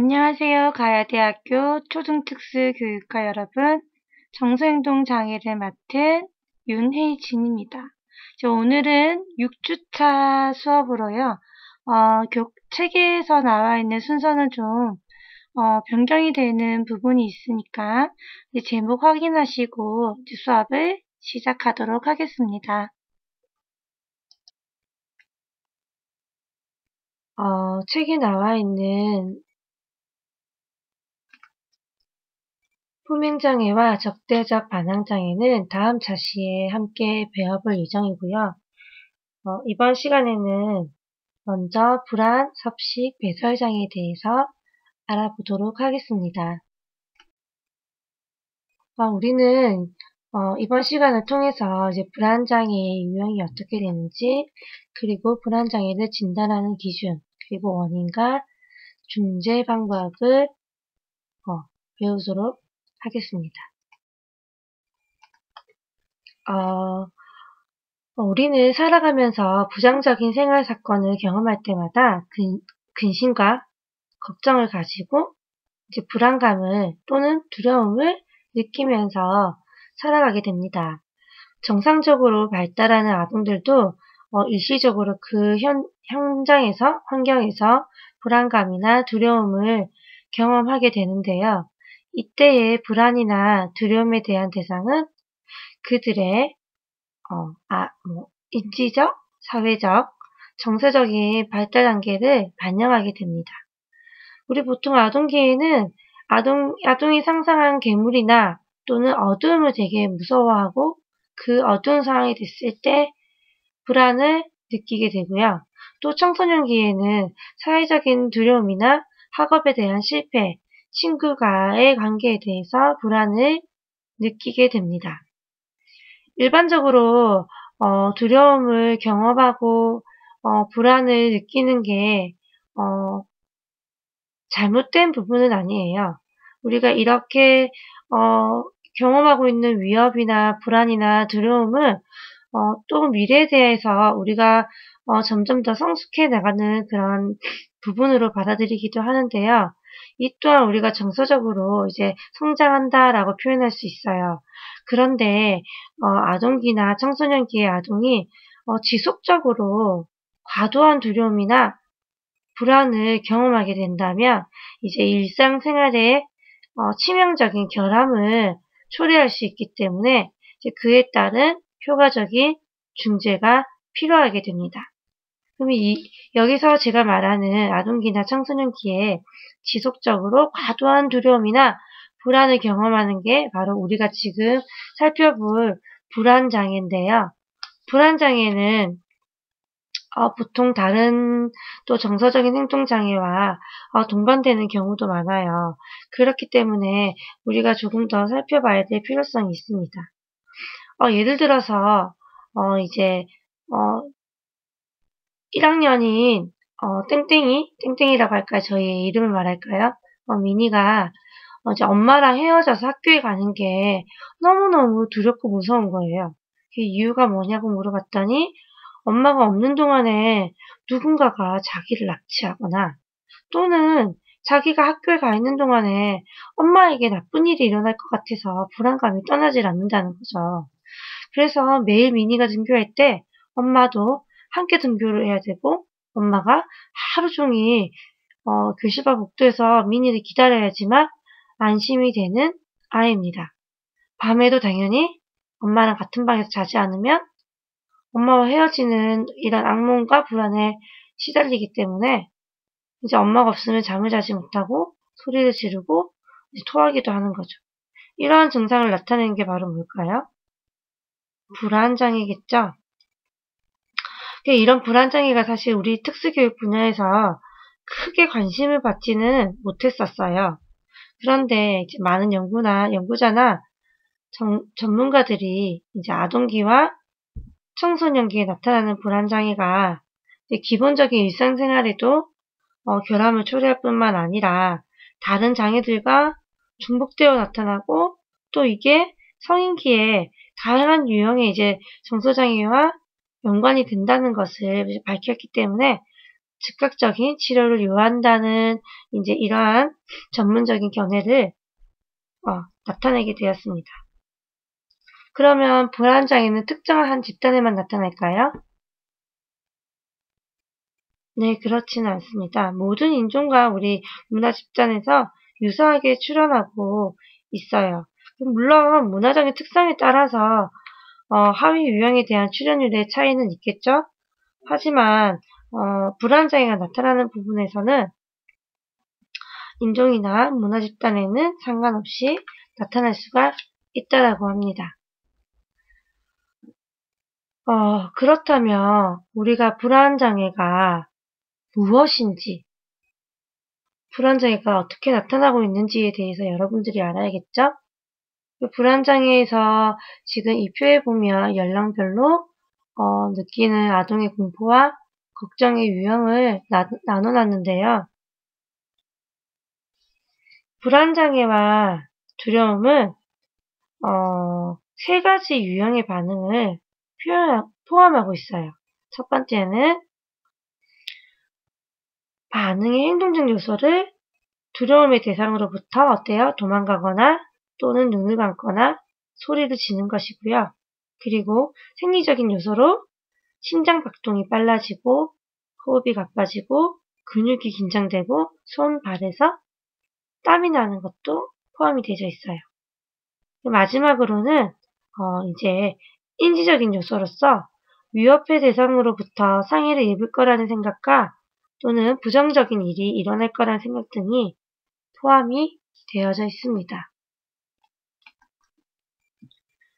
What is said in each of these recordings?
안녕하세요. 가야대학교 초등특수교육과 여러분. 정서행동 장애를 맡은 윤혜진입니다. 오늘은 6주차 수업으로요. 책에서 나와 있는 순서는 좀 변경이 되는 부분이 있으니까 제목 확인하시고 수업을 시작하도록 하겠습니다. 책에 나와 있는 품행장애와 적대적 반항장애는 다음 자시에 함께 배워볼 예정이고요. 이번 시간에는 먼저 불안, 섭식, 배설장애에 대해서 알아보도록 하겠습니다. 우리는 이번 시간을 통해서 이제 불안장애의 유형이 어떻게 되는지, 그리고 불안장애를 진단하는 기준, 그리고 원인과 중재 방법을 배우도록 하겠습니다. 우리는 살아가면서 부정적인 생활 사건을 경험할 때마다 근심과 걱정을 가지고 이제 불안감을 또는 두려움을 느끼면서 살아가게 됩니다. 정상적으로 발달하는 아동들도 일시적으로 그 환경에서 불안감이나 두려움을 경험하게 되는데요. 이때의 불안이나 두려움에 대한 대상은 그들의 인지적, 사회적, 정서적인 발달 단계를 반영하게 됩니다. 우리 보통 아동기에는 아동이 상상한 괴물이나 또는 어두움을 되게 무서워하고 그 어두운 상황이 됐을 때 불안을 느끼게 되고요. 또 청소년기에는 사회적인 두려움이나 학업에 대한 실패, 친구와의 관계에 대해서 불안을 느끼게 됩니다. 일반적으로 두려움을 경험하고 불안을 느끼는 게 잘못된 부분은 아니에요. 우리가 이렇게 경험하고 있는 위협이나 불안이나 두려움은 또 미래에 대해서 우리가 점점 더 성숙해 나가는 그런 부분으로 받아들이기도 하는데요. 이 또한 우리가 정서적으로 이제 성장한다라고 표현할 수 있어요. 그런데 아동기나 청소년기의 아동이 지속적으로 과도한 두려움이나 불안을 경험하게 된다면 이제 일상생활에 치명적인 결함을 초래할 수 있기 때문에 이제 그에 따른 효과적인 중재가 필요하게 됩니다. 그럼 여기서 제가 말하는 아동기나 청소년기에 지속적으로 과도한 두려움이나 불안을 경험하는 게 바로 우리가 지금 살펴볼 불안장애인데요. 불안장애는 보통 다른 또 정서적인 행동장애와 동반되는 경우도 많아요. 그렇기 때문에 우리가 조금 더 살펴봐야 될 필요성이 있습니다. 예를 들어서 이제 1학년인 땡땡이라고 할까요? 저희 이름을 말할까요? 미니가 이제 엄마랑 헤어져서 학교에 가는 게 너무너무 두렵고 무서운 거예요. 그 이유가 뭐냐고 물어봤더니 엄마가 없는 동안에 누군가가 자기를 납치하거나 또는 자기가 학교에 가 있는 동안에 엄마에게 나쁜 일이 일어날 것 같아서 불안감이 떠나질 않는다는 거죠. 그래서 매일 미니가 등교할 때 엄마도 함께 등교를 해야 되고 엄마가 하루 종일 교실 밖 복도에서 미니를 기다려야지만 안심이 되는 아이입니다. 밤에도 당연히 엄마랑 같은 방에서 자지 않으면 엄마와 헤어지는 이런 악몽과 불안에 시달리기 때문에 이제 엄마가 없으면 잠을 자지 못하고 소리를 지르고 토하기도 하는 거죠. 이러한 증상을 나타내는 게 바로 뭘까요? 불안장애겠죠? 이런 불안장애가 사실 우리 특수교육 분야에서 크게 관심을 받지는 못했었어요. 그런데 이제 많은 연구자나 전문가들이 이제 아동기와 청소년기에 나타나는 불안장애가 기본적인 일상생활에도 결함을 초래할 뿐만 아니라 다른 장애들과 중복되어 나타나고 또 이게 성인기에 다양한 유형의 이제 정서장애와 연관이 된다는 것을 밝혔기 때문에 즉각적인 치료를 요한다는 이제 이러한 전문적인 견해를 나타내게 되었습니다. 그러면 불안장애는 특정한 한 집단에만 나타날까요? 네, 그렇지는 않습니다. 모든 인종과 우리 문화 집단에서 유사하게 출현하고 있어요. 물론 문화적인 특성에 따라서 하위 유형에 대한 출현율의 차이는 있겠죠? 하지만 불안장애가 나타나는 부분에서는 인종이나 문화 집단에는 상관없이 나타날 수가 있다라고 합니다. 그렇다면 우리가 불안장애가 무엇인지, 불안장애가 어떻게 나타나고 있는지에 대해서 여러분들이 알아야겠죠? 불안장애에서 지금 이 표에 보면 연령별로 느끼는 아동의 공포와 걱정의 유형을 나눠놨는데요. 불안장애와 두려움은 세 가지 유형의 반응을 포함하고 있어요. 첫 번째는 반응의 행동적 요소를 두려움의 대상으로부터 어때요? 도망가거나 또는 눈을 감거나 소리를 지는 것이고요. 그리고 생리적인 요소로 심장 박동이 빨라지고 호흡이 가빠지고 근육이 긴장되고 손, 발에서 땀이 나는 것도 포함이 되어 있어요. 마지막으로는 이제 인지적인 요소로서 위협의 대상으로부터 상해를 입을 거라는 생각과 또는 부정적인 일이 일어날 거라는 생각 등이 포함이 되어져 있습니다.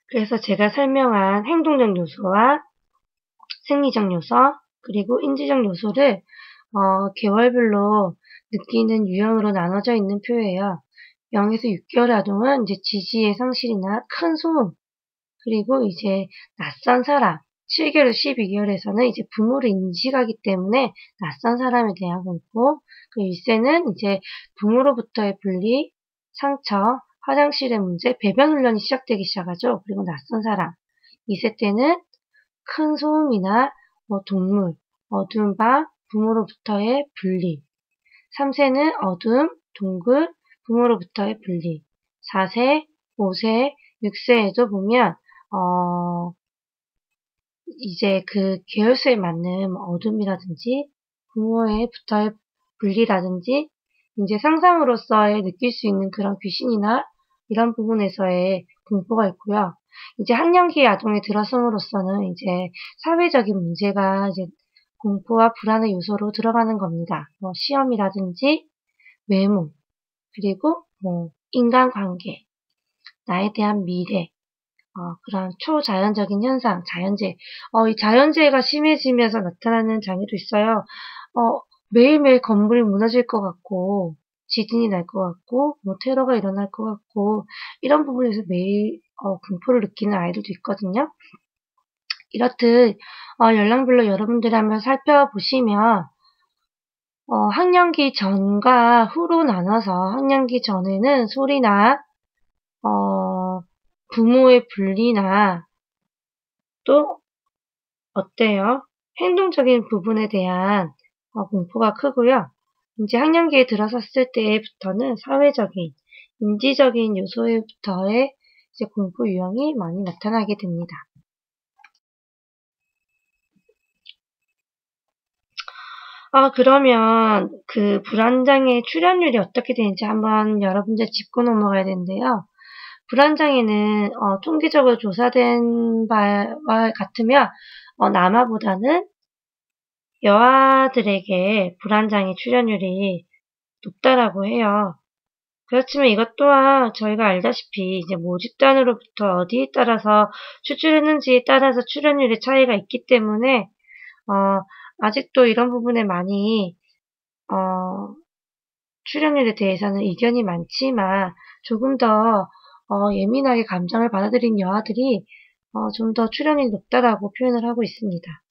그래서 제가 설명한 행동적 요소와 생리적 요소 그리고 인지적 요소를 계월별로 느끼는 유형으로 나눠져 있는 표예요. 0에서 6개월 아동은 이제 지지의 상실이나 큰 소음, 그리고 이제 낯선 사람, 7개월, 12개월에서는 이제 부모를 인식하기 때문에 낯선 사람에 대한 공포, 그 1세는 이제 부모로부터의 분리, 상처, 화장실의 문제, 배변 훈련이 시작하죠. 그리고 낯선 사람. 2세 때는 큰 소음이나 동물, 어두운 방, 부모로부터의 분리. 3세는 어둠, 동굴, 부모로부터의 분리. 4세, 5세, 6세에도 보면 이제 그 계열수에 맞는 어둠이라든지 부모의부터의 분리라든지 이제 상상으로서의 느낄 수 있는 그런 귀신이나 이런 부분에서의 공포가 있고요. 이제 학령기 아동에 들어섬으로써는 이제 사회적인 문제가 이제 공포와 불안의 요소로 들어가는 겁니다. 시험이라든지 외모, 그리고 인간관계, 나에 대한 미래, 그런 초자연적인 현상, 자연재해. 이 자연재해가 심해지면서 나타나는 장애도 있어요. 매일매일 건물이 무너질 것 같고, 지진이 날 것 같고, 테러가 일어날 것 같고, 이런 부분에서 매일 공포를 느끼는 아이들도 있거든요. 이렇듯 연령별로 여러분들이 한번 살펴보시면 학령기 전과 후로 나눠서 학령기 전에는 소리나 부모의 분리나 또 어때요? 행동적인 부분에 대한 공포가 크고요. 이제 학령기에 들어섰을 때부터는 사회적인, 인지적인 요소부터의 이제 공포 유형이 많이 나타나게 됩니다. 그러면 그 불안장애 출현율이 어떻게 되는지 한번 여러분들 짚고 넘어가야 되는데요. 불안장애는 통계적으로 조사된 바와 같으면 남아보다는 여아들에게 불안장애 출현율이 높다라고 해요. 그렇지만 이것 또한 저희가 알다시피 이제 모집단으로부터 어디에 따라서 추출했는지에 따라서 출현율의 차이가 있기 때문에 아직도 이런 부분에 많이 출현율에 대해서는 의견이 많지만 조금 더 예민하게 감정을 받아들인 여아들이 좀 더 출현율이 높다라고 표현을 하고 있습니다.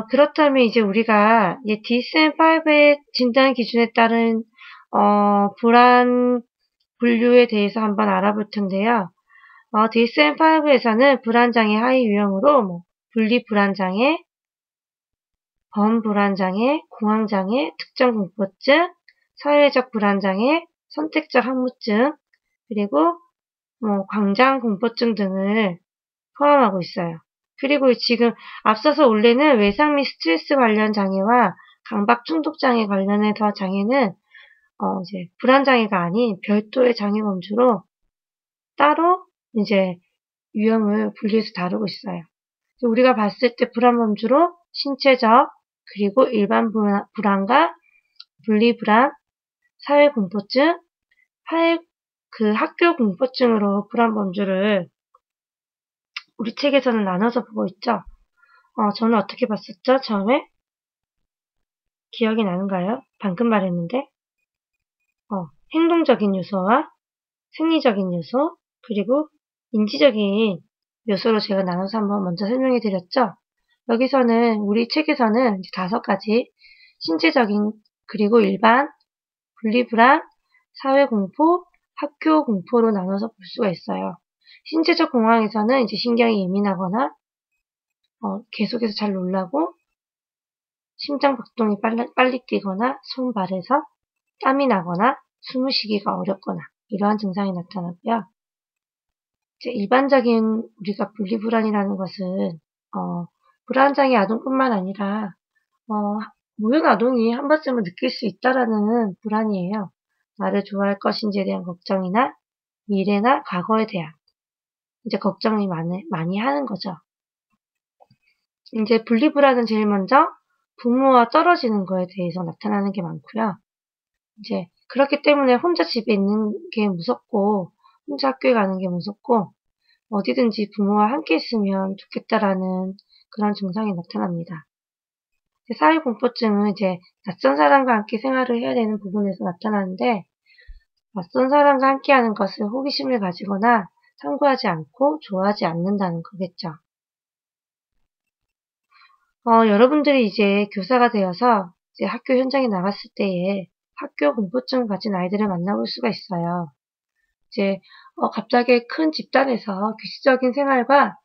그렇다면 이제 우리가 DSM-5의 진단 기준에 따른 불안 분류에 대해서 한번 알아볼 텐데요. DSM-5에서는 불안장애 하위 유형으로 분리 불안장애, 범불안장애, 공황장애, 특정공포증, 사회적 불안장애, 선택적 학무증, 그리고 광장공포증 등을 포함하고 있어요. 그리고 지금 앞서서 원래는 외상 및 스트레스 관련 장애와 강박 중독 장애 관련해서 장애는 이제 불안장애가 아닌 별도의 장애 범주로 따로 이제 유형을 분리해서 다루고 있어요. 우리가 봤을 때 불안 범주로 신체적, 그리고 일반 불안과 분리불안, 사회공포증, 학교 공포증으로 불안 범주를 우리 책에서는 나눠서 보고 있죠. 저는 어떻게 봤었죠? 처음에? 기억이 나는가요? 방금 말했는데. 행동적인 요소와 생리적인 요소, 그리고 인지적인 요소로 제가 나눠서 한번 먼저 설명해 드렸죠. 여기서는 우리 책에서는 이제 5가지 신체적인, 그리고 일반, 분리불안, 사회공포, 학교공포로 나눠서 볼 수가 있어요. 신체적 공황에서는 이제 신경이 예민하거나 계속해서 잘 놀라고 심장 박동이 빨리 뛰거나 손, 발에서 땀이 나거나 숨을 쉬기가 어렵거나 이러한 증상이 나타나고요. 이제 일반적인 우리가 분리불안이라는 것은 불안장애 아동뿐만 아니라 모든 아동이 한 번쯤은 느낄 수 있다라는 불안이에요. 나를 좋아할 것인지에 대한 걱정이나 미래나 과거에 대한 이제 걱정이 많이 하는 거죠. 이제 분리불안은 제일 먼저 부모와 떨어지는 거에 대해서 나타나는 게 많고요. 이제 그렇기 때문에 혼자 집에 있는 게 무섭고 혼자 학교에 가는 게 무섭고 어디든지 부모와 함께 있으면 좋겠다라는 그런 증상이 나타납니다. 사회공포증은 이제 낯선 사람과 함께 생활을 해야 되는 부분에서 나타나는데 낯선 사람과 함께하는 것을 호기심을 가지거나 탐구하지 않고 좋아하지 않는다는 거겠죠. 여러분들이 이제 교사가 되어서 이제 학교 현장에 나갔을 때에 학교 공포증을 가진 아이들을 만나볼 수가 있어요. 이제 갑자기 큰 집단에서 규칙적인 생활과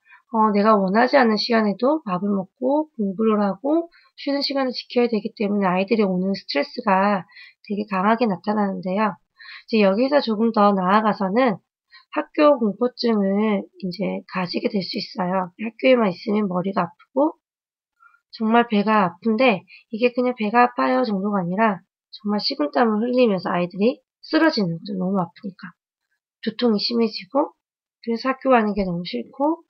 내가 원하지 않는 시간에도 밥을 먹고 공부를 하고 쉬는 시간을 지켜야 되기 때문에 아이들이 오는 스트레스가 되게 강하게 나타나는데요. 이제 여기서 조금 더 나아가서는 학교 공포증을 이제 가지게 될 수 있어요. 학교에만 있으면 머리가 아프고 정말 배가 아픈데 이게 그냥 배가 아파요 정도가 아니라 정말 식은땀을 흘리면서 아이들이 쓰러지는 거죠. 너무 아프니까. 두통이 심해지고 그래서 학교 가는 게 너무 싫고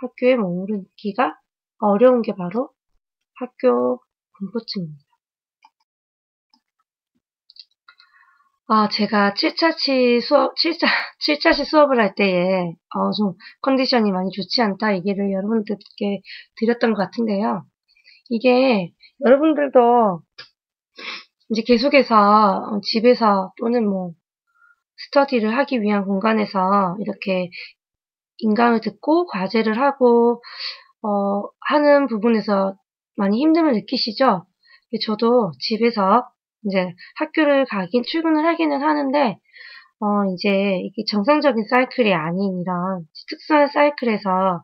학교에 머무르기가 어려운 게 바로 학교 공포증입니다. 제가 7차시 수업을 할 때에 좀 컨디션이 많이 좋지 않다 얘기를 여러분들께 드렸던 것 같은데요. 이게 여러분들도 이제 계속해서 집에서 또는 스터디를 하기 위한 공간에서 이렇게 인강을 듣고 과제를 하고 하는 부분에서 많이 힘듦을 느끼시죠? 저도 집에서 이제 학교를 출근을 하기는 하는데 이제 이게 정상적인 사이클이 아닌 이런 특수한 사이클에서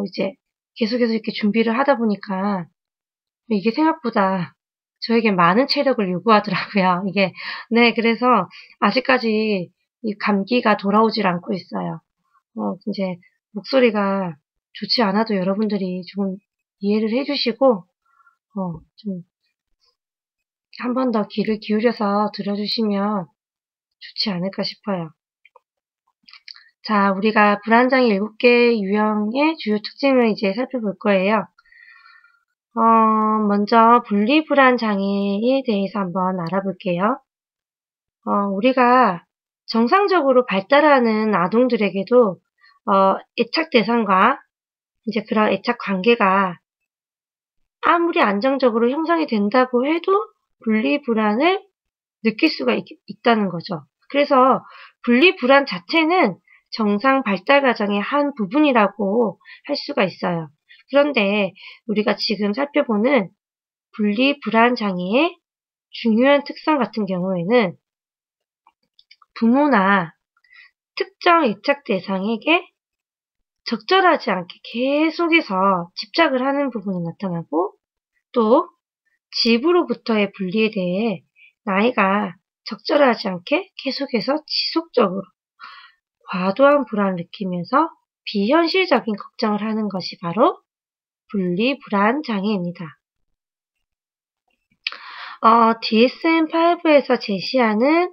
이제 계속해서 이렇게 준비를 하다 보니까 이게 생각보다 저에게 많은 체력을 요구하더라고요. 네, 그래서 아직까지 이 감기가 돌아오질 않고 있어요. 이제 목소리가 좋지 않아도 여러분들이 조금 이해를 해주시고, 좀 한 번 더 귀를 기울여서 들어주시면 좋지 않을까 싶어요. 자, 우리가 불안장애 7개 유형의 주요 특징을 이제 살펴볼 거예요. 먼저 분리불안 장애에 대해서 한번 알아볼게요. 우리가 정상적으로 발달하는 아동들에게도 애착 대상과 이제 그런 애착 관계가 아무리 안정적으로 형성이 된다고 해도 분리불안을 느낄 수가 있다는 거죠. 그래서 분리불안 자체는 정상 발달 과정의 한 부분이라고 할 수가 있어요. 그런데 우리가 지금 살펴보는 분리불안 장애의 중요한 특성 같은 경우에는 부모나 특정 애착 대상에게 적절하지 않게 계속해서 집착을 하는 부분이 나타나고 또 집으로부터의 분리에 대해 나이가 적절하지 않게 계속해서 지속적으로 과도한 불안을 느끼면서 비현실적인 걱정을 하는 것이 바로 분리불안 장애입니다. DSM-5에서 제시하는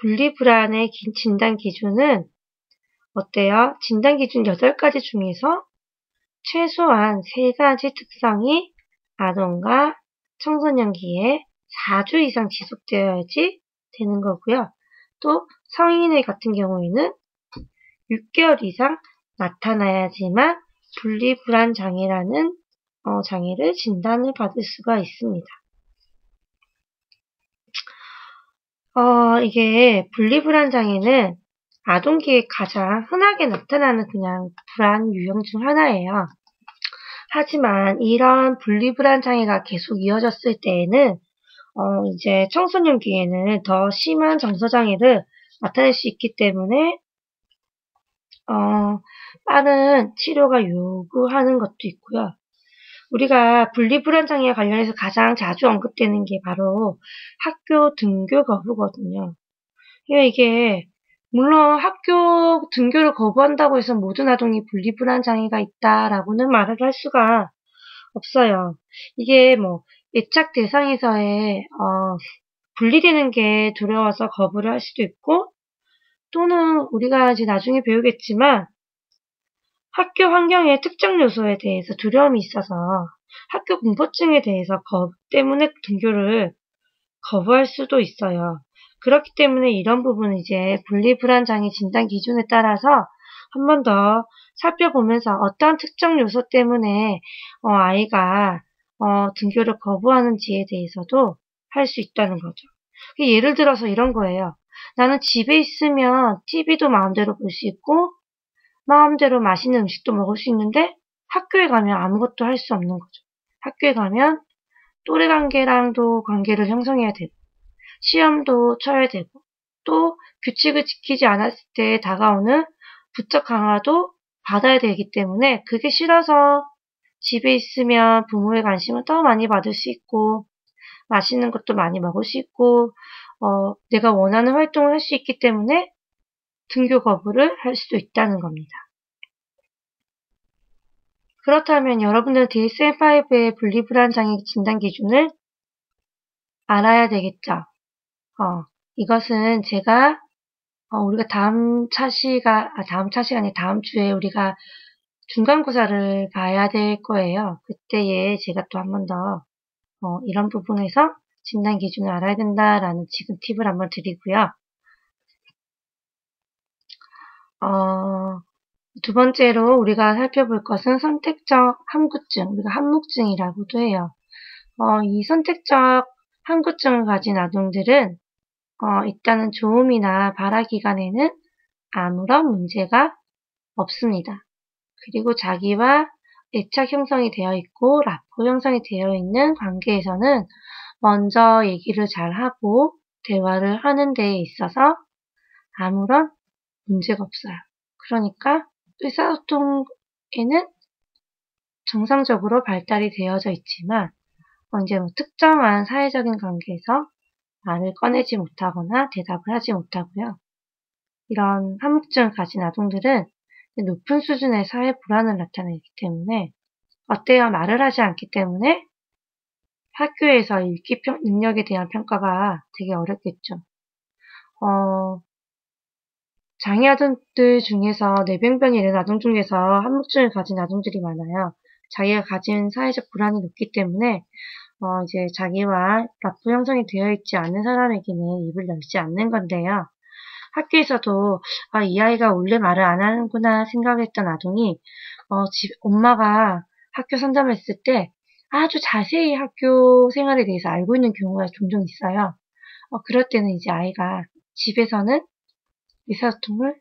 분리불안의 진단 기준은 어때요? 진단 기준 8가지 중에서 최소한 3가지 특성이 아동과 청소년기에 4주 이상 지속되어야지 되는 거고요. 또 성인의 같은 경우에는 6개월 이상 나타나야지만 분리불안 장애라는 장애를 진단을 받을 수가 있습니다. 이게 분리불안 장애는 아동기에 가장 흔하게 나타나는 그냥 불안 유형 중 하나예요. 하지만 이런 분리불안 장애가 계속 이어졌을 때에는 이제 청소년기에는 더 심한 정서장애를 나타낼 수 있기 때문에 빠른 치료가 요구하는 것도 있고요. 우리가 분리불안 장애와 관련해서 가장 자주 언급되는 게 바로 학교 등교 거부거든요. 이게 물론 학교 등교를 거부한다고 해서 모든 아동이 분리불안 장애가 있다라고는 말을 할 수가 없어요. 이게 뭐 애착 대상에서의 분리되는 게 두려워서 거부를 할 수도 있고, 또는 우리가 이제 나중에 배우겠지만 학교 환경의 특정 요소에 대해서 두려움이 있어서 학교 공포증에 대해서 거부 때문에 등교를 거부할 수도 있어요. 그렇기 때문에 이런 부분은 이제 분리불안 장애 진단 기준에 따라서 한 번 더 살펴보면서 어떠한 특정 요소 때문에 아이가 등교를 거부하는지에 대해서도 할 수 있다는 거죠. 예를 들어서 이런 거예요. 나는 집에 있으면 TV도 마음대로 볼 수 있고 마음대로 맛있는 음식도 먹을 수 있는데 학교에 가면 아무것도 할 수 없는 거죠. 학교에 가면 또래 관계랑도 관계를 형성해야 되고 시험도 쳐야 되고 또 규칙을 지키지 않았을 때 다가오는 부적 강화도 받아야 되기 때문에 그게 싫어서 집에 있으면 부모의 관심을 더 많이 받을 수 있고 맛있는 것도 많이 먹을 수 있고 내가 원하는 활동을 할 수 있기 때문에 등교 거부를 할 수도 있다는 겁니다. 그렇다면 여러분들은 DSM-5의 분리불안 장애 진단 기준을 알아야 되겠죠. 이것은 제가 우리가 다음 주에 우리가 중간고사를 봐야 될 거예요. 그때에 제가 또 한 번 더 이런 부분에서 진단 기준을 알아야 된다라는 지금 팁을 한번 드리고요. 두 번째로 우리가 살펴볼 것은 선택적 함구증, 우리가 함묵증이라고도 해요. 이 선택적 함구증을 가진 아동들은 일단은 조음이나 발화 기관에는 아무런 문제가 없습니다. 그리고 자기와 애착 형성이 되어 있고 라포 형성이 되어 있는 관계에서는 먼저 얘기를 잘 하고 대화를 하는 데에 있어서 아무런 문제가 없어요. 그러니까 의사소통에는 정상적으로 발달이 되어져 있지만 이제 특정한 사회적인 관계에서 말을 꺼내지 못하거나 대답을 하지 못하고요. 이런 함묵증을 가진 아동들은 높은 수준의 사회 불안을 나타내기 때문에 어때요? 말을 하지 않기 때문에 학교에서 읽기 능력에 대한 평가가 되게 어렵겠죠. 장애 아동들 중에서 뇌병변이 있는 아동 중에서 함묵증을 가진 아동들이 많아요. 자기가 가진 사회적 불안이 높기 때문에 이제 자기와 라포 형성이 되어 있지 않은 사람에게는 입을 열지 않는 건데요. 학교에서도 이 아이가 원래 말을 안 하는구나 생각했던 아동이 엄마가 학교 상담했을 때 아주 자세히 학교 생활에 대해서 알고 있는 경우가 종종 있어요. 그럴 때는 이제 아이가 집에서는 의사소통을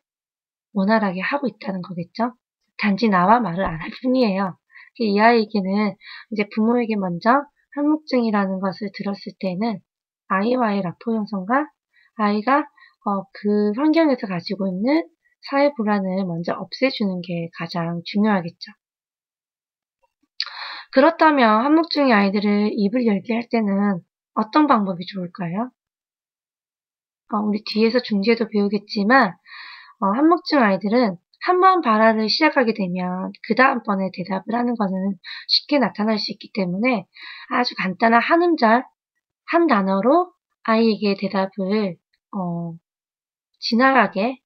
원활하게 하고 있다는 거겠죠. 단지 나와 말을 안 할 뿐이에요. 이 아이에게는 이제 부모에게 먼저 함묵증이라는 것을 들었을 때는 아이와의 라포 형성과 아이가 그 환경에서 가지고 있는 사회 불안을 먼저 없애주는 게 가장 중요하겠죠. 그렇다면 한묵증이 아이들을 입을 열게 할 때는 어떤 방법이 좋을까요? 우리 뒤에서 중지에도 배우겠지만 한묵증 아이들은 한 번 발화를 시작하게 되면 그 다음번에 대답을 하는 것은 쉽게 나타날 수 있기 때문에 아주 간단한 한 음절, 한 단어로 아이에게 대답을 지나가게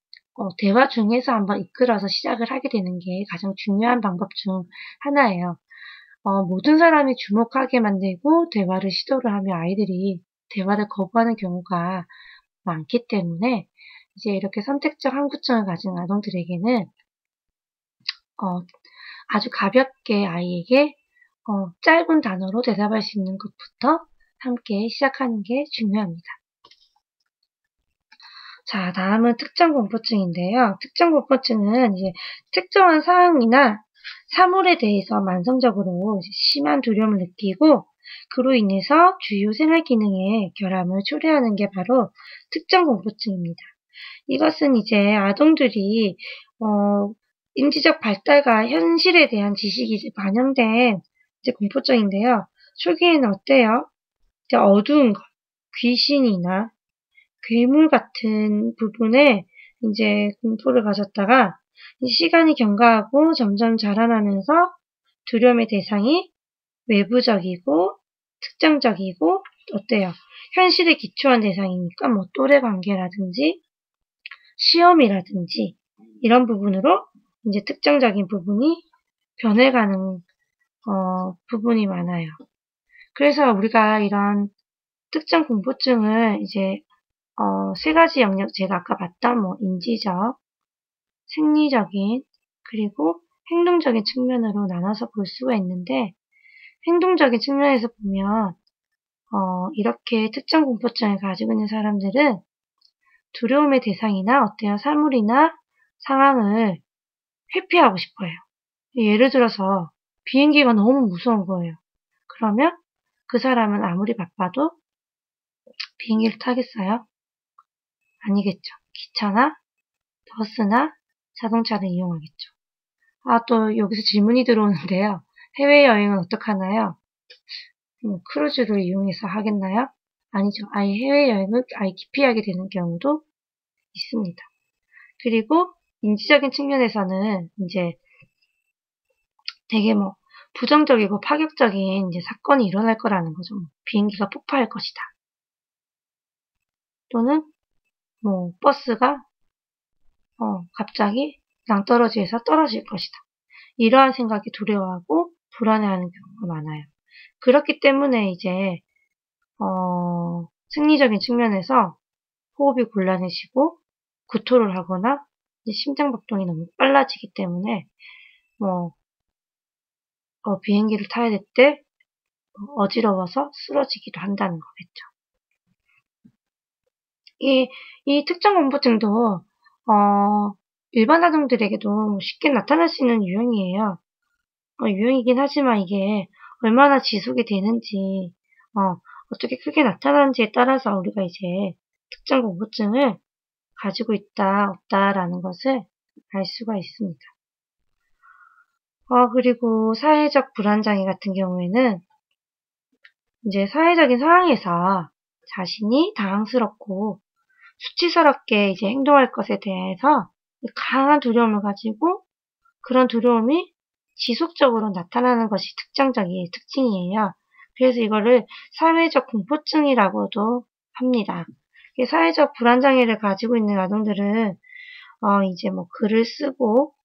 대화 중에서 한번 이끌어서 시작을 하게 되는 게 가장 중요한 방법 중 하나예요. 모든 사람이 주목하게 만들고 대화를 시도를 하면 아이들이 대화를 거부하는 경우가 많기 때문에 이제 이렇게 선택적 항구증을 가진 아동들에게는 아주 가볍게 아이에게 짧은 단어로 대답할 수 있는 것부터 함께 시작하는 게 중요합니다. 자, 다음은 특정공포증인데요. 특정공포증은 이제 특정한 사항이나 사물에 대해서 만성적으로 심한 두려움을 느끼고 그로 인해서 주요 생활 기능에 결함을 초래하는 게 바로 특정공포증입니다. 이것은 이제 아동들이 인지적 발달과 현실에 대한 지식이 반영된 이제 공포증인데요. 초기에는 어때요? 이제 어두운 것, 귀신이나 괴물 같은 부분에 이제 공포를 가졌다가 시간이 경과하고 점점 자라나면서 두려움의 대상이 외부적이고 특정적이고 어때요? 현실에 기초한 대상이니까 뭐 또래 관계라든지 시험이라든지 이런 부분으로 이제 특정적인 부분이 변해가는 부분이 많아요. 그래서 우리가 이런 특정 공포증을 이제 세 가지 영역 제가 아까 봤던 뭐 인지적, 생리적인 그리고 행동적인 측면으로 나눠서 볼 수가 있는데 행동적인 측면에서 보면 이렇게 특정 공포증을 가지고 있는 사람들은 두려움의 대상이나 어때요? 사물이나 상황을 회피하고 싶어요. 예를 들어서 비행기가 너무 무서운 거예요. 그러면 그 사람은 아무리 바빠도 비행기를 타겠어요? 아니겠죠. 기차나 버스나 자동차를 이용하겠죠. 또 여기서 질문이 들어오는데요. 해외여행은 어떡하나요? 크루즈를 이용해서 하겠나요? 아니죠. 아예 해외여행을 아예 기피하게 되는 경우도 있습니다. 그리고 인지적인 측면에서는 이제 되게 뭐 부정적이고 파격적인 이제 사건이 일어날 거라는 거죠. 비행기가 폭파할 것이다. 또는 뭐 버스가 갑자기 낭떠러지에서 떨어질 것이다. 이러한 생각이 두려워하고 불안해하는 경우가 많아요. 그렇기 때문에 이제 생리적인 측면에서 호흡이 곤란해지고 구토를 하거나 심장박동이 너무 빨라지기 때문에 비행기를 타야 될 때 어지러워서 쓰러지기도 한다는 거겠죠. 이 특정 공포증도 일반 아동들에게도 쉽게 나타날 수 있는 유형이에요. 유형이긴 하지만 이게 얼마나 지속이 되는지 어떻게 크게 나타나는지에 따라서 우리가 이제 특정 공포증을 가지고 있다, 없다라는 것을 알 수가 있습니다. 그리고 사회적 불안장애 같은 경우에는 이제 사회적인 상황에서 자신이 당황스럽고 수치스럽게 이제 행동할 것에 대해서 강한 두려움을 가지고 그런 두려움이 지속적으로 나타나는 것이 특징이에요. 그래서 이거를 사회적 공포증이라고도 합니다. 사회적 불안장애를 가지고 있는 아동들은 이제 뭐 글을 쓰고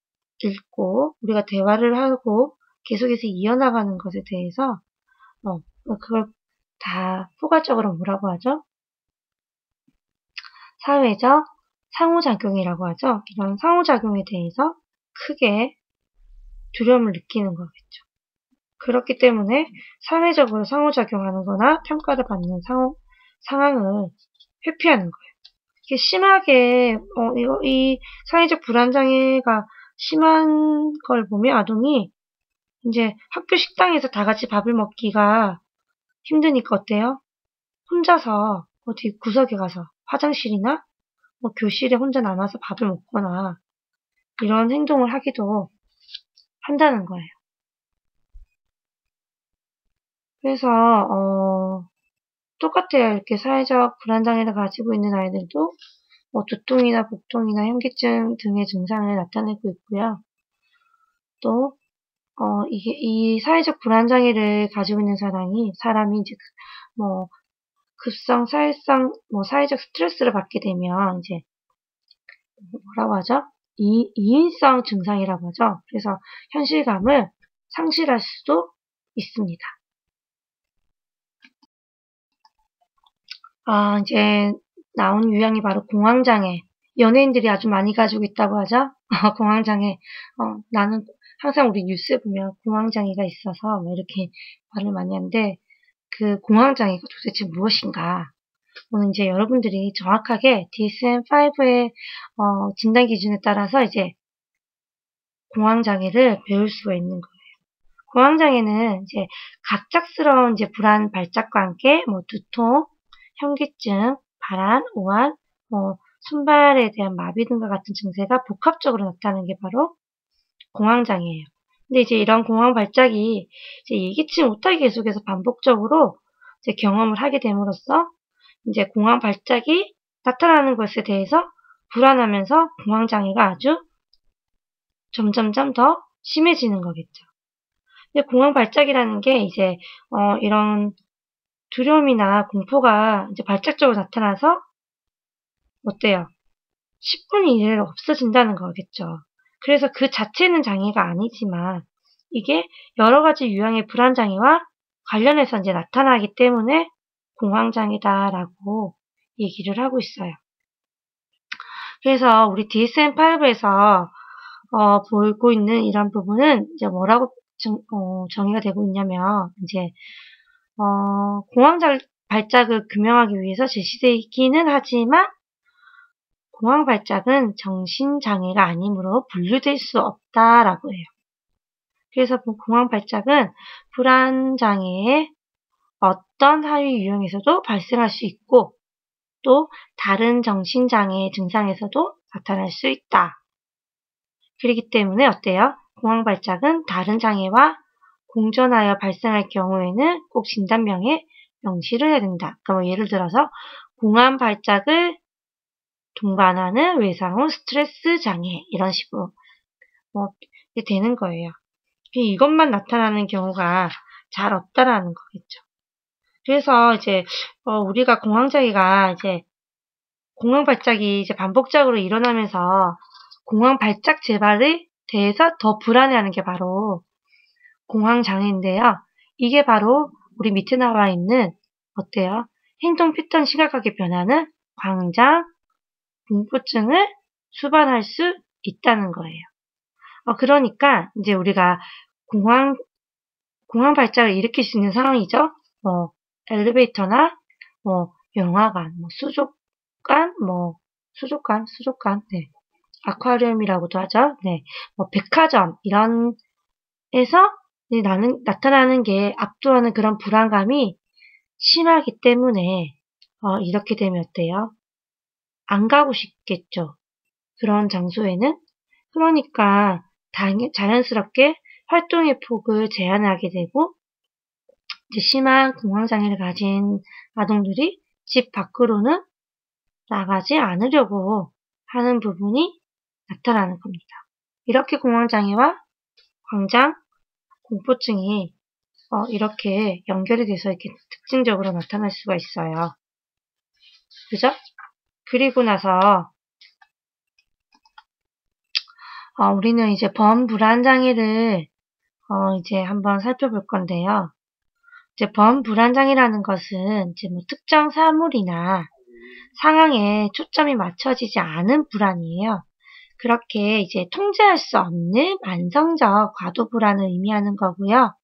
읽고 우리가 대화를 하고 계속해서 이어나가는 것에 대해서 그걸 다 포괄적으로 뭐라고 하죠? 사회적 상호작용이라고 하죠. 이런 상호작용에 대해서 크게 두려움을 느끼는 거겠죠. 그렇기 때문에 사회적으로 상호작용하는 거나 평가를 받는 상황을 회피하는 거예요. 이게 심하게 이 사회적 불안장애가 심한 걸 보면 아동이 이제 학교 식당에서 다 같이 밥을 먹기가 힘드니까 어때요? 혼자서 어디 구석에 가서 화장실이나 뭐 교실에 혼자 남아서 밥을 먹거나 이런 행동을 하기도 한다는 거예요. 그래서 똑같아요. 이렇게 사회적 불안장애를 가지고 있는 아이들도 뭐 두통이나 복통이나 현기증 등의 증상을 나타내고 있고요. 또 이게 이 사회적 불안장애를 가지고 있는 사람이 이제 뭐 급성 사회성 뭐 사회적 스트레스를 받게 되면 이제 뭐라고 하죠? 이인성 증상이라고 하죠. 그래서 현실감을 상실할 수도 있습니다. 이제 나온 유형이 바로 공황장애. 연예인들이 아주 많이 가지고 있다고 하죠. 공황장애. 나는 항상 우리 뉴스에 보면 공황장애가 있어서 뭐 이렇게 말을 많이 하는데 그 공황장애가 도대체 무엇인가? 오늘 이제 여러분들이 정확하게 DSM-5의 진단 기준에 따라서 이제 공황장애를 배울 수가 있는 거예요. 공황장애는 이제 갑작스러운 이제 불안 발작과 함께 뭐 두통, 현기증, 발한, 오한, 뭐 손발에 대한 마비 등과 같은 증세가 복합적으로 나타나는 게 바로 공황장애예요. 근데 이제 이런 공황 발작이 이제 예기치 못하게 계속해서 반복적으로 이제 경험을 하게 됨으로써 이제 공황 발작이 나타나는 것에 대해서 불안하면서 공황장애가 아주 점점점 더 심해지는 거겠죠. 근데 공황 발작이라는 게 이제 이런 두려움이나 공포가 이제 발작적으로 나타나서 어때요? 10분 이내로 없어진다는 거겠죠. 그래서 그 자체는 장애가 아니지만 이게 여러 가지 유형의 불안 장애와 관련해서 이제 나타나기 때문에 공황 장애다라고 얘기를 하고 있어요. 그래서 우리 DSM-5에서 보이고 있는 이런 부분은 이제 뭐라고 정의가 되고 있냐면 이제 공황 발작을 규명하기 위해서 제시되어 있기는 하지만 공황 발작은 정신장애가 아니므로 분류될 수 없다라고 해요. 그래서 공황 발작은 불안장애의 어떤 하위 유형에서도 발생할 수 있고 또 다른 정신장애 증상에서도 나타날 수 있다. 그렇기 때문에 어때요? 공황 발작은 다른 장애와 공존하여 발생할 경우에는 꼭 진단명에 명시를 해야 된다. 그러니까 뭐 예를 들어서 공황 발작을 동반하는 외상 후 스트레스 장애 이런 식으로 되는 거예요. 이것만 나타나는 경우가 잘 없다라는 거겠죠. 그래서 이제 우리가 공황장애가 이제 공황 발작이 이제 반복적으로 일어나면서 공황 발작 재발에 대해서 더 불안해하는 게 바로 공황 장애인데요. 이게 바로 우리 밑에 나와 있는 어때요? 행동 패턴 심각하게 변하는 광장 공포증을 수반할 수 있다는 거예요. 그러니까 이제 우리가 공황 발작을 일으킬 수 있는 상황이죠. 엘리베이터나 영화관, 수족관, 네. 아쿠아리움이라고도 하죠. 네. 백화점 이런 에서 나타나는 게 압도하는 그런 불안감이 심하기 때문에 이렇게 되면 어때요? 안 가고 싶겠죠. 그런 장소에는. 그러니까 자연스럽게 활동의 폭을 제한하게 되고 이제 심한 공황장애를 가진 아동들이 집 밖으로는 나가지 않으려고 하는 부분이 나타나는 겁니다. 이렇게 공황장애와 광장 공포증이 이렇게 연결이 돼서 이렇게 특징적으로 나타날 수가 있어요. 그죠? 그리고 나서 우리는 이제 범불안장애를 이제 한번 살펴볼 건데요. 이제 범불안장애라는 것은 이제 뭐 특정 사물이나 상황에 초점이 맞춰지지 않은 불안이에요. 그렇게 이제 통제할 수 없는 만성적 과도불안을 의미하는 거고요.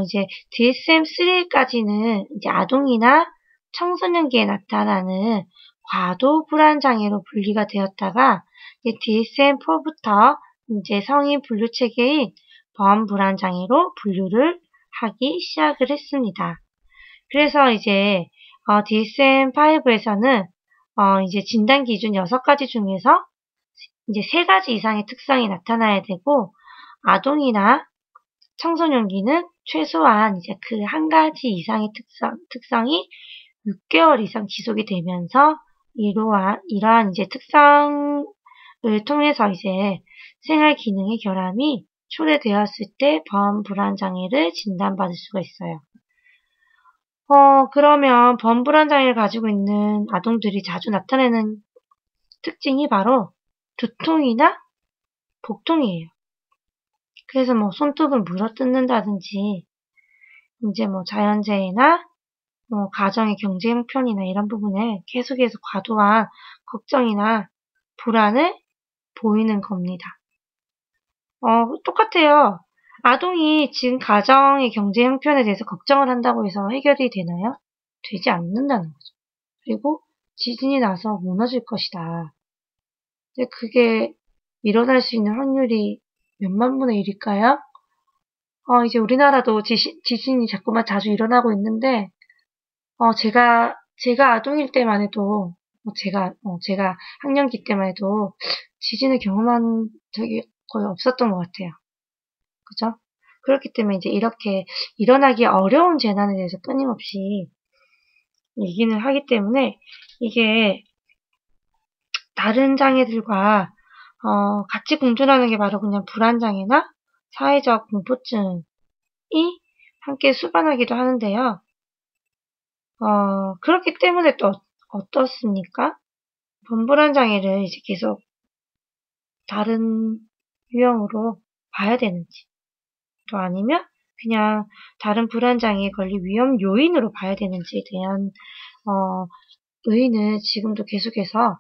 이제 DSM-3까지는 이제 아동이나 청소년기에 나타나는 과도불안 장애로 분리가 되었다가 이제 DSM-4부터 이제 성인 분류 체계인 범불안 장애로 분류를 하기 시작을 했습니다. 그래서 이제 DSM-5에서는 이제 진단 기준 6가지 중에서 이제 3가지 이상의 특성이 나타나야 되고 아동이나 청소년기는 최소한 이제 그 한 가지 이상의 특성이 6개월 이상 지속이 되면서 이러한 이제 특성을 통해서 이제 생활 기능의 결함이 초래되었을 때 범불안장애를 진단받을 수가 있어요. 그러면 범불안장애를 가지고 있는 아동들이 자주 나타내는 특징이 바로 두통이나 복통이에요. 그래서 뭐 손톱을 물어뜯는다든지, 이제 뭐 자연재해나 뭐 가정의 경제 형편이나 이런 부분에 계속해서 과도한 걱정이나 불안을 보이는 겁니다. 똑같아요. 아동이 지금 가정의 경제 형편에 대해서 걱정을 한다고 해서 해결이 되나요? 되지 않는다는 거죠. 그리고 지진이 나서 무너질 것이다. 근데 그게 일어날 수 있는 확률이 몇만 분의 1일까요? 이제 우리나라도 지진이 자꾸만 자주 일어나고 있는데, 제가 아동일 때만 해도, 제가 학년기 때만 해도 지진을 경험한 적이 거의 없었던 것 같아요. 그죠? 그렇기 때문에 이제 이렇게 일어나기 어려운 재난에 대해서 끊임없이 얘기는 하기 때문에 이게 다른 장애들과 같이 공존하는 게 바로 그냥 불안장애나 사회적 공포증이 함께 수반하기도 하는데요. 그렇기 때문에 또 어떻습니까? 범불안장애를 이제 계속 다른 유형으로 봐야 되는지, 또 아니면 그냥 다른 불안장애에 걸릴 위험 요인으로 봐야 되는지에 대한 의의는 지금도 계속해서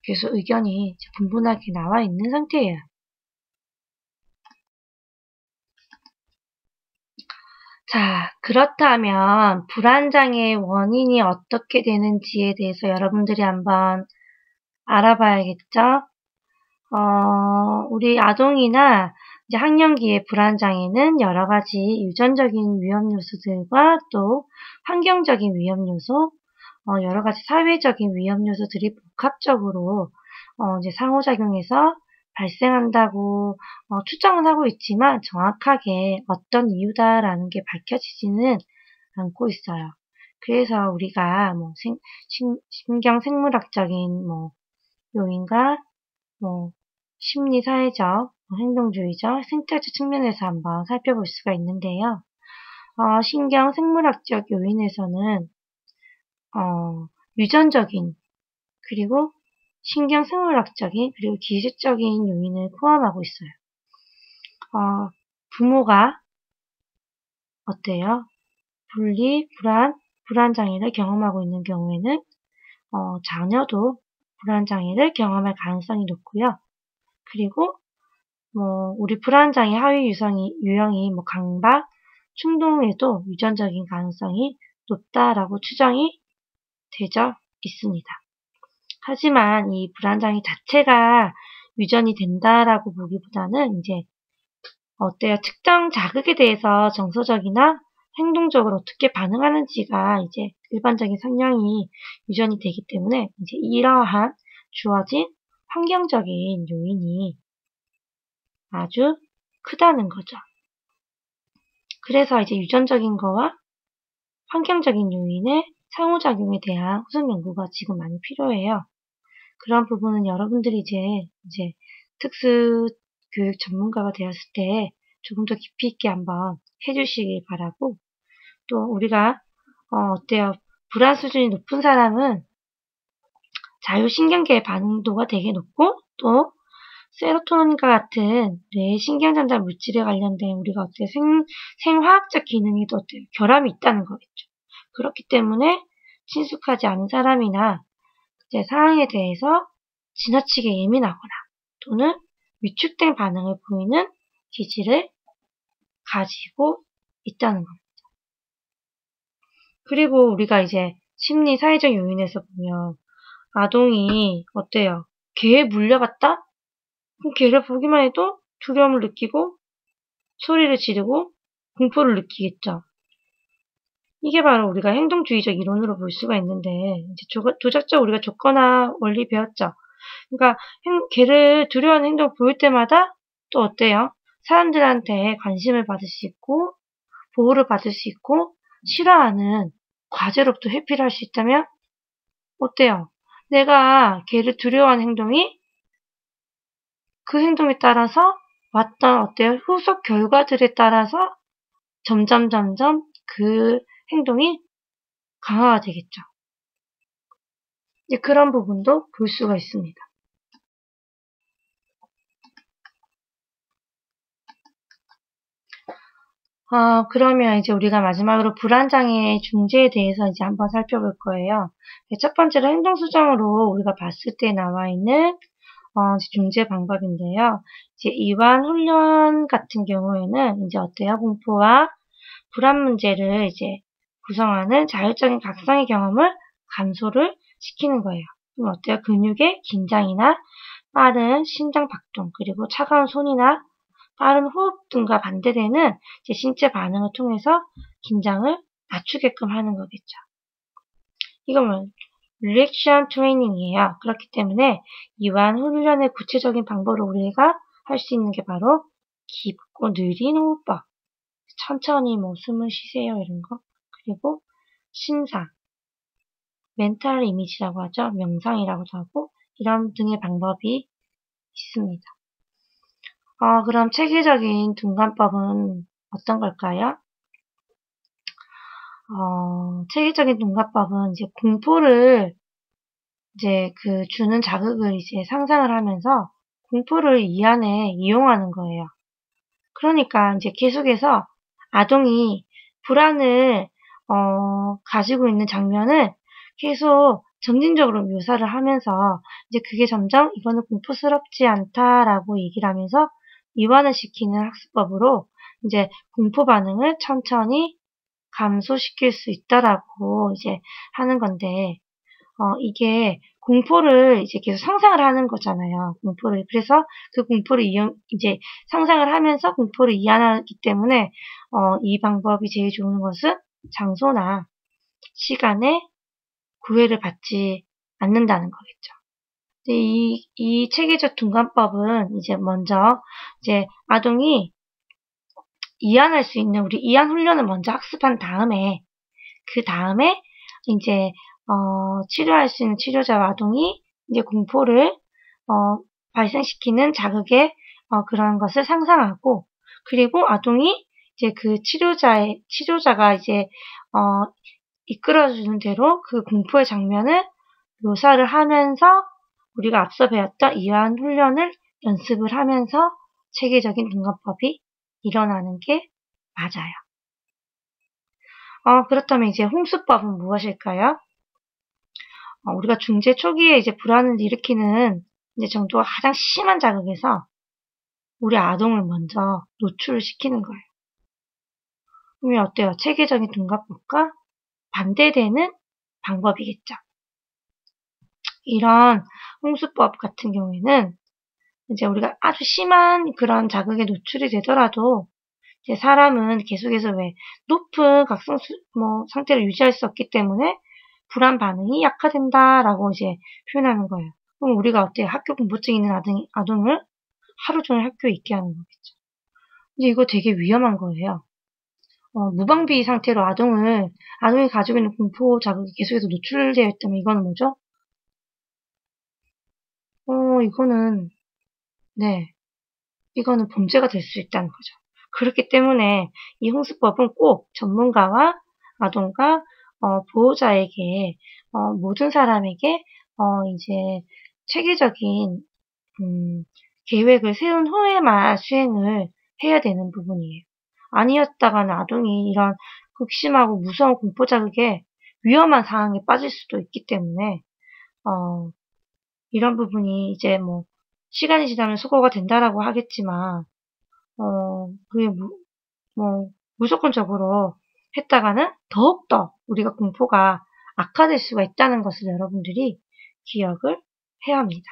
계속 의견이 분분하게 나와 있는 상태예요. 자, 그렇다면 불안장애의 원인이 어떻게 되는지에 대해서 여러분들이 한번 알아봐야겠죠? 우리 아동이나 이제 학령기의 불안장애는 여러 가지 유전적인 위험 요소들과 또 환경적인 위험 요소, 여러 가지 사회적인 위험 요소들이 복합적으로 이제 상호작용해서 발생한다고 추정은 하고 있지만 정확하게 어떤 이유다라는 게 밝혀지지는 않고 있어요. 그래서 우리가 뭐 신경 생물학적인 뭐 요인과 뭐 심리 사회적, 행동주의적, 생태적 측면에서 한번 살펴볼 수가 있는데요. 신경 생물학적 요인에서는 유전적인 그리고 신경 생물학적인 그리고 기술적인 요인을 포함하고 있어요. 부모가 어때요? 분리, 불안장애를 경험하고 있는 경우에는 자녀도 불안장애를 경험할 가능성이 높고요. 그리고 우리 불안장애 하위 유형이 강박, 충동에도 유전적인 가능성이 높다라고 추정이 되어 있습니다. 하지만 이 불안장애 자체가 유전이 된다라고 보기보다는 이제 어때요? 특정 자극에 대해서 정서적이나 행동적으로 어떻게 반응하는지가 이제 일반적인 성향이 유전이 되기 때문에 이제 이러한 주어진 환경적인 요인이 아주 크다는 거죠. 그래서 이제 유전적인 거와 환경적인 요인의 상호작용에 대한 후속 연구가 지금 많이 필요해요. 그런 부분은 여러분들이 이제 특수 교육 전문가가 되었을 때 조금 더 깊이 있게 한번 해주시길 바라고, 또 우리가 어때요? 불안 수준이 높은 사람은 자율신경계의 반응도가 되게 높고 또 세로토닌과 같은 뇌의 신경전달 물질에 관련된 우리가 어때요? 생화학적 기능에도 어때요? 결함이 있다는 거겠죠. 그렇기 때문에 친숙하지 않은 사람이나 이제 상황에 대해서 지나치게 예민하거나 또는 위축된 반응을 보이는 기질을 가지고 있다는 겁니다. 그리고 우리가 이제 심리 사회적 요인에서 보면 아동이 어때요? 개에 물려봤다? 그럼 개를 보기만 해도 두려움을 느끼고 소리를 지르고 공포를 느끼겠죠. 이게 바로 우리가 행동주의적 이론으로 볼 수가 있는데, 이제 도작적 우리가 조건화 원리 배웠죠. 그러니까 개를 두려워하는 행동을 보일 때마다 또 어때요? 사람들한테 관심을 받을 수 있고, 보호를 받을 수 있고, 싫어하는 과제로부터 회피를 할 수 있다면 어때요? 내가 걔를 두려워하는 행동이 그 행동에 따라서 왔던 어때요? 후속 결과들에 따라서 점점 그 행동이 강화가 되겠죠. 이제 그런 부분도 볼 수가 있습니다. 그러면 이제 우리가 마지막으로 불안장애 중재에 대해서 이제 한번 살펴볼 거예요. 첫 번째로 행동수정으로 우리가 봤을 때 나와 있는 중재 방법인데요. 이제 이완 훈련 같은 경우에는 이제 어때요? 공포와 불안 문제를 이제 구성하는 자율적인 각성의 경험을 감소를 시키는 거예요. 그럼 어때요? 근육의 긴장이나 빠른 심장 박동, 그리고 차가운 손이나 빠른 호흡 등과 반대되는 이제 신체 반응을 통해서 긴장을 낮추게끔 하는 거겠죠. 이건 리액션 트레이닝이에요. 그렇기 때문에 이완 훈련의 구체적인 방법으로 우리가 할 수 있는 게 바로 깊고 느린 호흡법, 천천히 뭐 숨을 쉬세요 이런 거, 그리고 심상, 멘탈 이미지라고 하죠. 명상이라고도 하고 이런 등의 방법이 있습니다. 그럼 체계적인 둔감법은 어떤 걸까요? 체계적인 둔감법은 이제 공포를 이제 그 주는 자극을 이제 상상을 하면서 공포를 이 안에 이용하는 거예요. 그러니까 이제 계속해서 아동이 불안을 가지고 있는 장면을 계속 점진적으로 묘사를 하면서 이제 그게 점점 이거는 공포스럽지 않다라고 얘기를 하면서 이완을 시키는 학습법으로 이제 공포 반응을 천천히 감소시킬 수 있다라고 이제 하는 건데, 이게 공포를 이제 계속 상상을 하는 거잖아요. 공포를. 그래서 그 공포를 이제 상상을 하면서 공포를 이해하기 때문에, 이 방법이 제일 좋은 것은 장소나 시간에 구애를 받지 않는다는 거겠죠. 이 체계적 둔감법은 이제 먼저 이제 아동이 이완할 수 있는 우리 이완 훈련을 먼저 학습한 다음에 그 다음에 이제 치료할 수 있는 치료자와 아동이 이제 공포를 발생시키는 자극의 그런 것을 상상하고 그리고 아동이 이제 그 치료자가 이제 이끌어주는 대로 그 공포의 장면을 묘사를 하면서 우리가 앞서 배웠던 이완 훈련을 연습을 하면서 체계적인 둔감법이 일어나는 게 맞아요. 그렇다면 이제 홍수법은 무엇일까요? 우리가 중재 초기에 이제 불안을 일으키는 이제 정도가 가장 심한 자극에서 우리 아동을 먼저 노출을 시키는 거예요. 그러면 어때요? 체계적인 둔감법과 반대되는 방법이겠죠. 이런 홍수법 같은 경우에는 이제 우리가 아주 심한 그런 자극에 노출이 되더라도 이제 사람은 계속해서 왜 높은 각성 상태를 유지할 수 없기 때문에 불안 반응이 약화된다라고 이제 표현하는 거예요. 그럼 우리가 어때요? 학교 공포증 있는 아동을 하루 종일 학교에 있게 하는 거겠죠. 근데 이거 되게 위험한 거예요. 무방비 상태로 아동이 가지고 있는 공포 자극이 계속해서 노출되어 있다면 이거는 뭐죠? 이거는, 네, 이거는 범죄가 될 수 있다는 거죠. 그렇기 때문에 이 홍수법은 꼭 전문가와 아동과 보호자에게 모든 사람에게 이제 체계적인 계획을 세운 후에만 수행을 해야 되는 부분이에요. 아니었다가는 아동이 이런 극심하고 무서운 공포 자극에 위험한 상황에 빠질 수도 있기 때문에 이런 부분이 이제 뭐 시간이 지나면 소거가 된다라고 하겠지만 그게 무조건적으로 했다가는 더욱더 우리가 공포가 악화될 수가 있다는 것을 여러분들이 기억을 해야 합니다.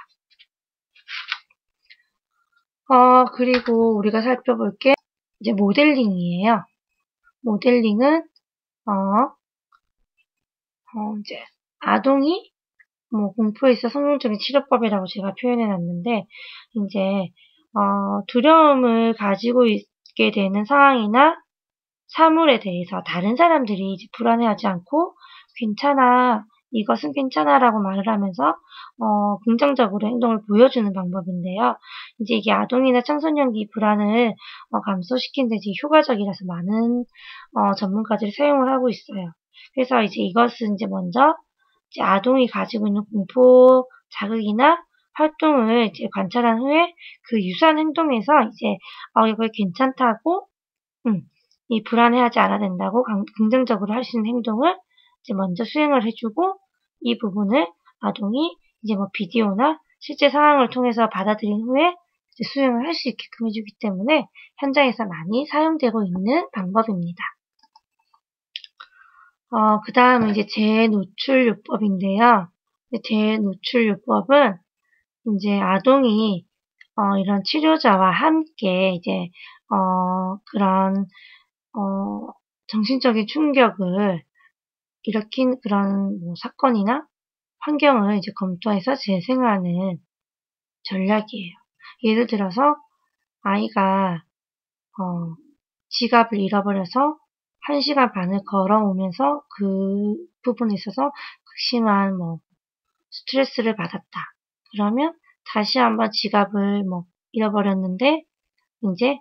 그리고 우리가 살펴볼 게 이제 모델링이에요. 모델링은 이제 아동이 공포에 있어 성공적인 치료법이라고 제가 표현해 놨는데 이제 두려움을 가지고 있게 되는 상황이나 사물에 대해서 다른 사람들이 이제 불안해하지 않고 괜찮아, 이것은 괜찮아라고 말을 하면서 긍정적으로 행동을 보여주는 방법인데요. 이제 이게 아동이나 청소년기 불안을 감소시키는 데 이제 효과적이라서 많은 전문가들이 사용을 하고 있어요. 그래서 이제 이것은 이제 먼저 이제 아동이 가지고 있는 공포 자극이나 활동을 이제 관찰한 후에 그 유사한 행동에서 이제 이걸 괜찮다고 이 불안해하지 않아야 된다고 긍정적으로 할 수 있는 행동을 이제 먼저 수행을 해주고 이 부분을 아동이 이제 뭐 비디오나 실제 상황을 통해서 받아들인 후에 이제 수행을 할 수 있게끔 해주기 때문에 현장에서 많이 사용되고 있는 방법입니다. 그 다음은 이제 재노출요법인데요. 재노출요법은 이제 아동이 이런 치료자와 함께 이제 그런 정신적인 충격을 일으킨 그런 뭐 사건이나 환경을 이제 검토해서 재생하는 전략이에요. 예를 들어서 아이가 지갑을 잃어버려서 1시간 반을 걸어오면서 그 부분에 있어서 극심한 뭐 스트레스를 받았다. 그러면 다시 한번 지갑을 뭐 잃어버렸는데 이제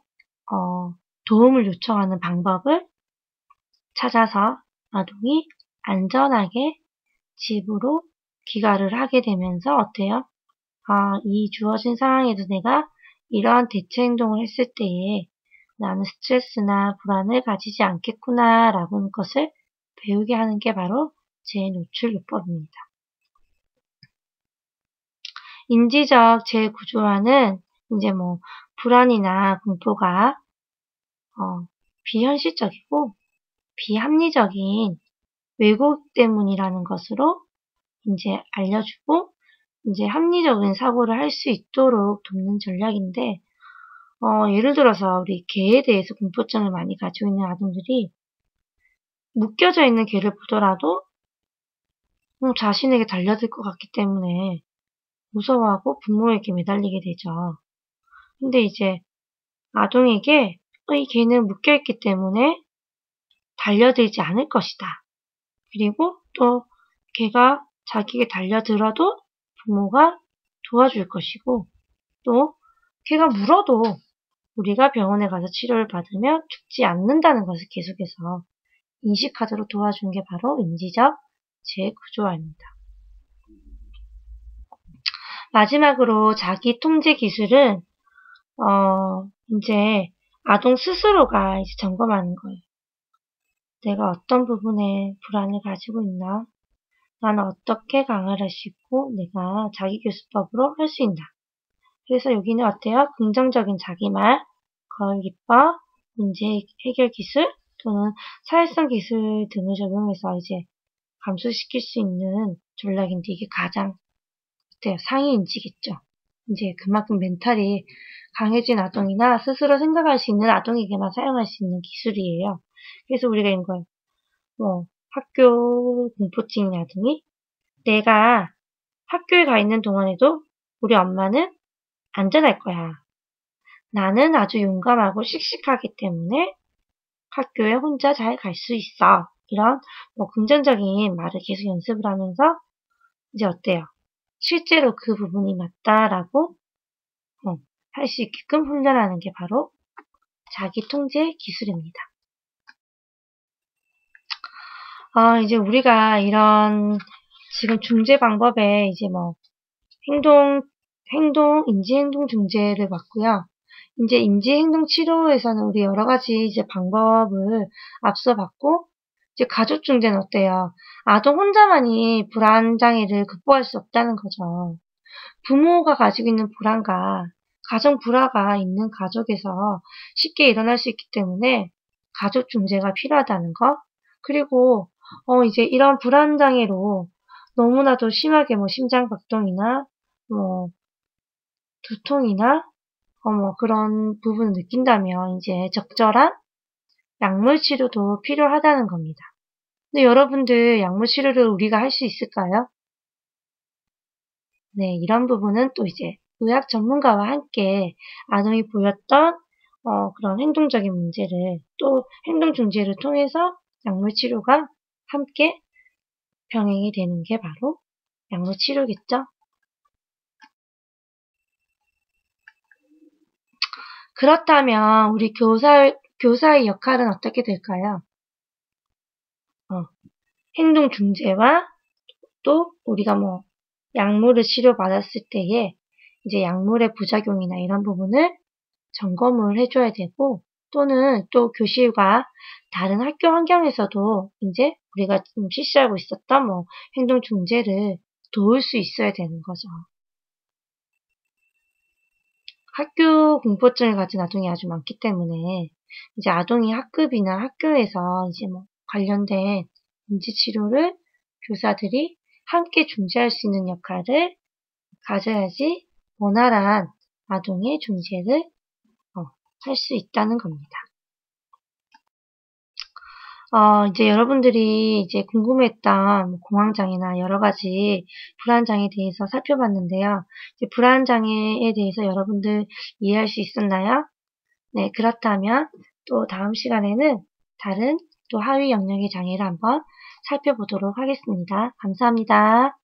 도움을 요청하는 방법을 찾아서 아동이 안전하게 집으로 귀가를 하게 되면서 어때요? 이 주어진 상황에도 내가 이러한 대처 행동을 했을 때에 나는 스트레스나 불안을 가지지 않겠구나 라는 것을 배우게 하는 게 바로 재노출요법입니다. 인지적 재구조화는 이제 뭐 불안이나 공포가 비현실적이고 비합리적인 왜곡 때문이라는 것으로 이제 알려주고 이제 합리적인 사고를 할 수 있도록 돕는 전략인데 예를 들어서 우리 개에 대해서 공포증을 많이 가지고 있는 아동들이 묶여져 있는 개를 보더라도 자신에게 달려들 것 같기 때문에 무서워하고 부모에게 매달리게 되죠. 근데 이제 아동에게 이 개는 묶여있기 때문에 달려들지 않을 것이다. 그리고 또 개가 자기에게 달려들어도 부모가 도와줄 것이고 또 개가 물어도 우리가 병원에 가서 치료를 받으면 죽지 않는다는 것을 계속해서 인식하도록 도와준 게 바로 인지적 재구조화입니다. 마지막으로 자기 통제 기술은 이제 아동 스스로가 이제 점검하는 거예요. 내가 어떤 부분에 불안을 가지고 있나? 나는 어떻게 강화할 수 있고 내가 자기교수법으로 할 수 있나? 그래서 여기는 어때요? 긍정적인 자기말, 거울 기법, 문제 해결 기술 또는 사회성 기술 등을 적용해서 이제 감소시킬 수 있는 전략인데 이게 가장 어때요? 상위 인지겠죠. 이제 그만큼 멘탈이 강해진 아동이나 스스로 생각할 수 있는 아동에게만 사용할 수 있는 기술이에요. 그래서 우리가 이걸 뭐 학교 공포증이라든지 내가 학교에 가 있는 동안에도 우리 엄마는 안전할 거야. 나는 아주 용감하고 씩씩하기 때문에 학교에 혼자 잘 갈 수 있어. 이런 뭐 긍정적인 말을 계속 연습을 하면서 이제 어때요? 실제로 그 부분이 맞다라고 할 수 있게끔 훈련하는 게 바로 자기 통제 기술입니다. 이제 우리가 이런 지금 중재 방법에 이제 뭐 인지행동 중재를 봤고요. 이제 인지행동 치료에서는 우리 여러 가지 이제 방법을 앞서 봤고, 이제 가족 중재는 어때요? 아동 혼자만이 불안 장애를 극복할 수 없다는 거죠. 부모가 가지고 있는 불안과 가정 불화가 있는 가족에서 쉽게 일어날 수 있기 때문에 가족 중재가 필요하다는 거. 그리고 이제 이런 불안 장애로 너무나도 심하게 뭐 심장 박동이나 뭐 두통이나 뭐 그런 부분을 느낀다면 이제 적절한 약물 치료도 필요하다는 겁니다. 근데 여러분들 약물 치료를 우리가 할 수 있을까요? 네, 이런 부분은 또 이제 의학 전문가와 함께 아동이 보였던 그런 행동적인 문제를 또 행동 중재를 통해서 약물 치료가 함께 병행이 되는 게 바로 약물 치료겠죠. 그렇다면 우리 교사의 역할은 어떻게 될까요? 행동 중재와 또 우리가 뭐 약물을 치료받았을 때에 이제 약물의 부작용이나 이런 부분을 점검을 해줘야 되고 또는 또 교실과 다른 학교 환경에서도 이제 우리가 지금 실시하고 있었던 뭐 행동 중재를 도울 수 있어야 되는 거죠. 학교 공포증을 가진 아동이 아주 많기 때문에 이제 아동이 학급이나 학교에서 이제 뭐 관련된 인지 치료를 교사들이 함께 중재할 수 있는 역할을 가져야지 원활한 아동의 중재를 할 수 있다는 겁니다. 이제 여러분들이 이제 궁금했던 공황장애나 여러 가지 불안장애에 대해서 살펴봤는데요. 이제 불안장애에 대해서 여러분들 이해할 수 있었나요? 네, 그렇다면 또 다음 시간에는 다른 또 하위 영역의 장애를 한번 살펴보도록 하겠습니다. 감사합니다.